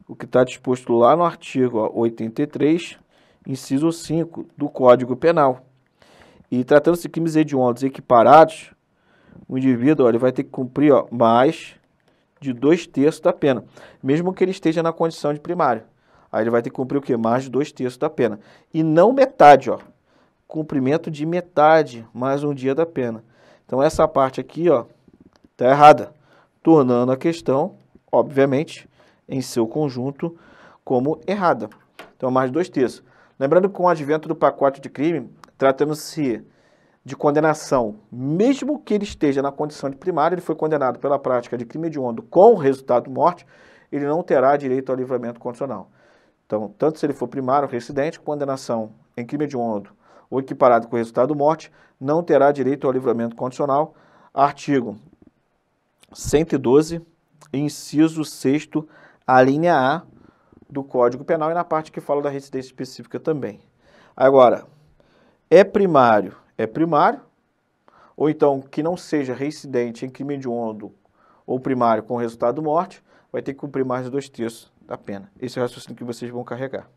o que está disposto lá no artigo 83, inciso 5 do Código Penal. E tratando-se de crimes hediondos equiparados, o indivíduo ele vai ter que cumprir mais de 2/3 da pena, mesmo que ele esteja na condição de primário. Aí ele vai ter que cumprir o quê? Mais de 2/3 da pena. E não metade, cumprimento de metade mais um dia da pena. Então essa parte aqui, tá errada, tornando a questão, obviamente, em seu conjunto, como errada. Então mais de 2/3. Lembrando que com o advento do pacote de crime, tratando-se de condenação, mesmo que ele esteja na condição de primário, ele foi condenado pela prática de crime hediondo com resultado de morte, ele não terá direito ao livramento condicional. Então, tanto se ele for primário ou reincidente, condenação em crime hediondo ou equiparado com resultado de morte, não terá direito ao livramento condicional. Artigo 112, inciso 6º, a linha A do Código Penal e na parte que fala da reincidência específica também. Agora, é primário, ou então que não seja reincidente em crime hediondo ou primário com resultado de morte, vai ter que cumprir mais de 2/3 da pena. Esse é o raciocínio que vocês vão carregar.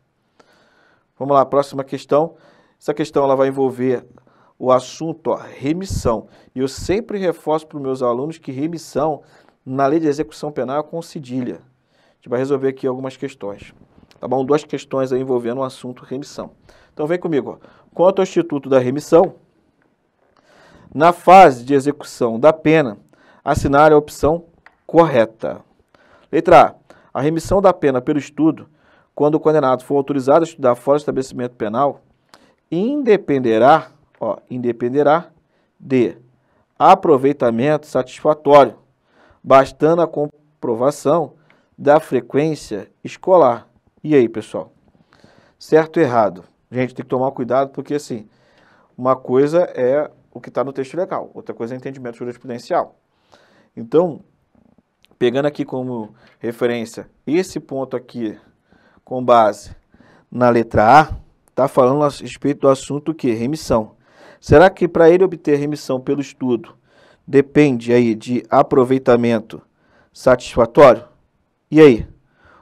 Vamos lá, próxima questão. Essa questão ela vai envolver o assunto remissão. E eu sempre reforço para os meus alunos que remissão, na Lei de Execução Penal, é com cedilha. A gente vai resolver aqui algumas questões. Tá bom? 2 questões aí envolvendo o assunto remissão. Então vem comigo. Quanto ao Instituto da Remissão, na fase de execução da pena, assinar a opção correta. Letra A. A remissão da pena pelo estudo, quando o condenado for autorizado a estudar fora do estabelecimento penal, independerá de aproveitamento satisfatório, bastando a comprovação da frequência escolar. E aí, pessoal? Certo ou errado? Gente, tem que tomar cuidado porque, assim, uma coisa é o que está no texto legal, outra coisa é entendimento jurisprudencial. Então, pegando aqui como referência esse ponto aqui, com base na letra A, está falando a respeito do assunto que? Remissão. Será que para ele obter remissão pelo estudo depende aí de aproveitamento satisfatório? E aí?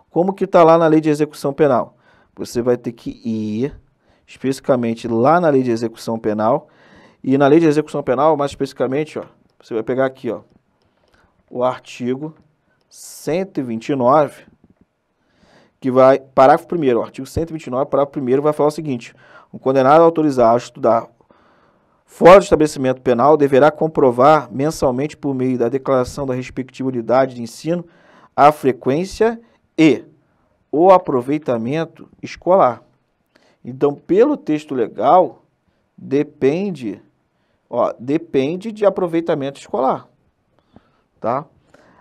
Como que está lá na lei de execução penal? Você vai ter que ir especificamente lá na lei de execução penal. E na lei de execução penal, mais especificamente, ó, você vai pegar aqui, ó, o artigo 129, que vai, parágrafo 1º, o artigo 129, parágrafo 1º, vai falar o seguinte: o condenado autorizado a estudar fora do estabelecimento penal deverá comprovar mensalmente por meio da declaração da respectiva unidade de ensino a frequência e o aproveitamento escolar. Então, pelo texto legal, depende de aproveitamento escolar, tá?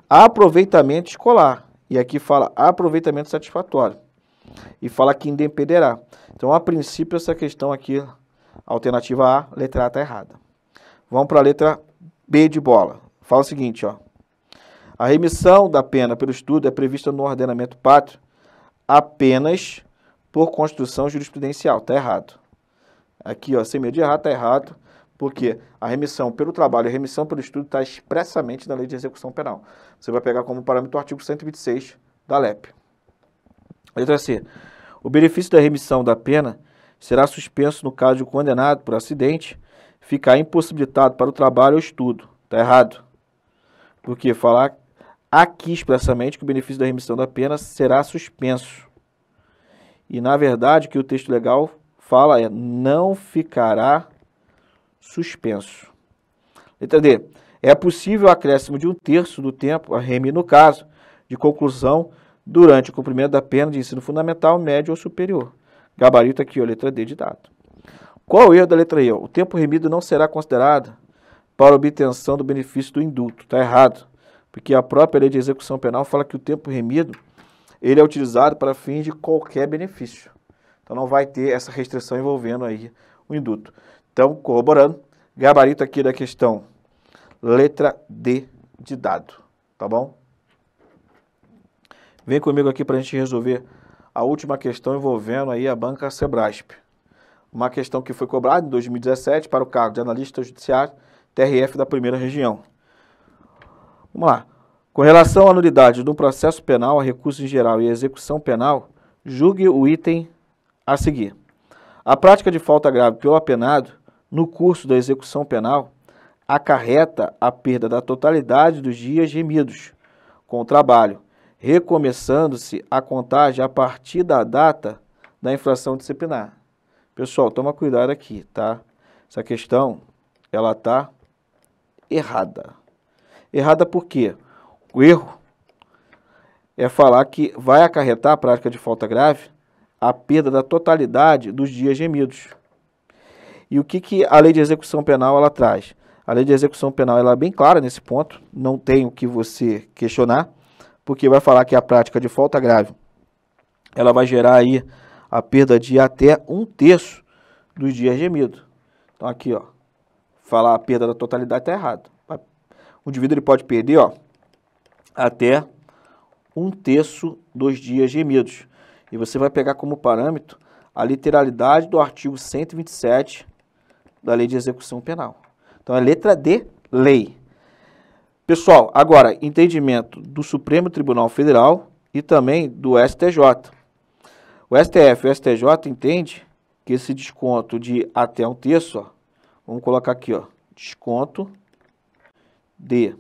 Aproveitamento escolar. E aqui fala aproveitamento satisfatório. E fala que independerá. Então, a princípio, essa questão aqui, alternativa A, letra A está errada. Vamos para a letra B de bola. Fala o seguinte, ó. A remissão da pena pelo estudo é prevista no ordenamento pátrio apenas por construção jurisprudencial. Está errado. Aqui, ó, sem medo de errar, está errado, porque a remissão pelo trabalho e a remissão pelo estudo está expressamente na lei de execução penal. Você vai pegar como parâmetro o artigo 126 da LEP. Letra C. O benefício da remissão da pena será suspenso no caso de o condenado por acidente ficar impossibilitado para o trabalho ou estudo. Está errado. Porque falar aqui expressamente que o benefício da remissão da pena será suspenso. E, na verdade, o que o texto legal fala é não ficará suspenso. Letra D. É possível o acréscimo de 1/3 do tempo a remir no caso de conclusão durante o cumprimento da pena de ensino fundamental, médio ou superior. Gabarito aqui, ó, letra D de dado. Qual o erro da letra E? O tempo remido não será considerado para obtenção do benefício do indulto. Está errado, porque a própria lei de execução penal fala que o tempo remido ele é utilizado para fins de qualquer benefício. Então não vai ter essa restrição envolvendo aí o indulto. Então, corroborando, gabarito aqui da questão, letra D de dado, tá bom? Vem comigo aqui para a gente resolver a última questão envolvendo aí a banca Sebrasp. Uma questão que foi cobrada em 2017 para o cargo de analista judiciário TRF da primeira região. Vamos lá. Com relação à nulidade do processo penal, a recurso em geral e a execução penal, julgue o item a seguir. A prática de falta grave pelo apenado, no curso da execução penal, acarreta a perda da totalidade dos dias remidos com o trabalho, recomeçando-se a contagem a partir da data da infração disciplinar. Pessoal, toma cuidado aqui, tá? Essa questão, ela tá errada. Errada por quê? O erro é falar que vai acarretar a prática de falta grave a perda da totalidade dos dias remidos. E o que a lei de execução penal ela traz? A lei de execução penal ela é bem clara nesse ponto, não tem o que você questionar, porque vai falar que a prática de falta grave ela vai gerar aí a perda de até 1/3 dos dias remidos. Então aqui, ó, falar a perda da totalidade está errado. O indivíduo ele pode perder, ó, até 1/3 dos dias remidos. E você vai pegar como parâmetro a literalidade do artigo 127 da Lei de Execução Penal. Então, é letra D, lei. Pessoal, agora, entendimento do Supremo Tribunal Federal e também do STJ. O STF e o STJ entende que esse desconto de até 1/3, ó, vamos colocar aqui, ó, desconto de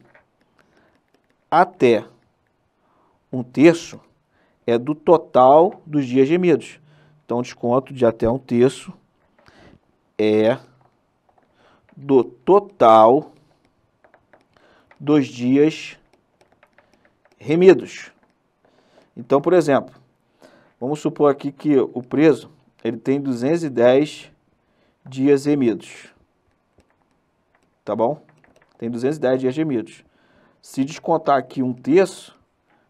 até 1/3 é do total dos dias remidos. Então, desconto de até 1/3 é do total dos dias remidos. Então, por exemplo, vamos supor aqui que o preso ele tem 210 dias remidos. Tá bom? Tem 210 dias remidos. Se descontar aqui 1/3,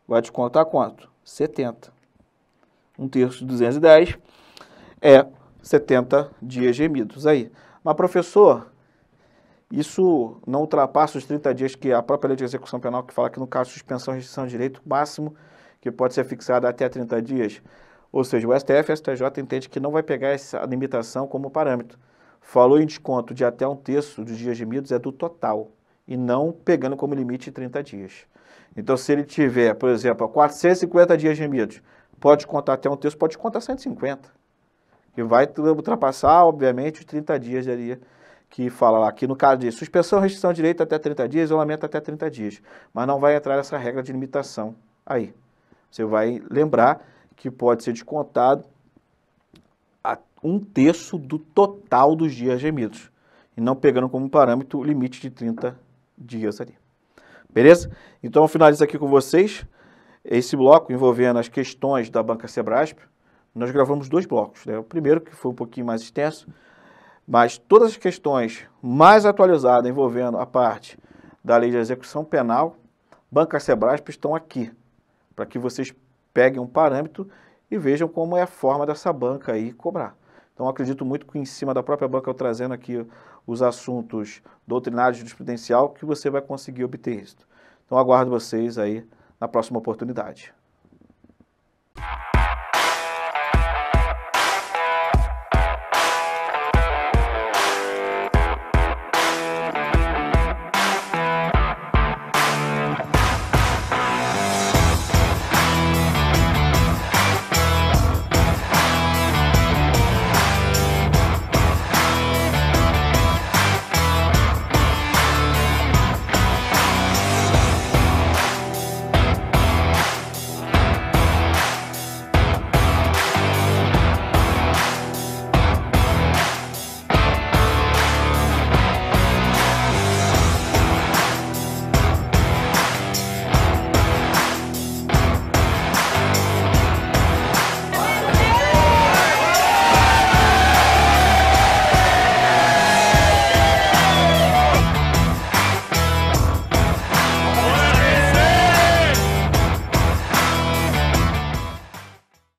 vai descontar quanto? 70. 1/3 de 210 é 70 dias remidos aí. Mas, professor, isso não ultrapassa os 30 dias que a própria lei de execução penal que fala que no caso de suspensão e restrição de direito, máximo que pode ser fixado até 30 dias. Ou seja, o STF e o STJ entende que não vai pegar essa limitação como parâmetro, falou em desconto de até 1/3 dos dias remidos, é do total, e não pegando como limite 30 dias. Então, se ele tiver, por exemplo, 450 dias remidos, pode contar até 1/3, pode contar 150, que vai ultrapassar, obviamente, os 30 dias ali, que fala lá, que no caso de suspensão, restrição de direito até 30 dias, isolamento até 30 dias, mas não vai entrar essa regra de limitação aí. Você vai lembrar que pode ser descontado a 1/3 do total dos dias remidos, e não pegando como parâmetro o limite de 30 dias ali. Beleza? Então, eu finalizo aqui com vocês esse bloco envolvendo as questões da Banca Sebrasp. Nós gravamos 2 blocos, né? O primeiro, que foi um pouquinho mais extenso, mas todas as questões mais atualizadas envolvendo a parte da Lei de Execução Penal, Banca Sebrasp, estão aqui, para que vocês peguem um parâmetro e vejam como é a forma dessa banca aí cobrar. Então, acredito muito que em cima da própria banca, eu trazendo aqui os assuntos doutrinários e jurisprudencial, que você vai conseguir obter isso. Então, aguardo vocês aí na próxima oportunidade.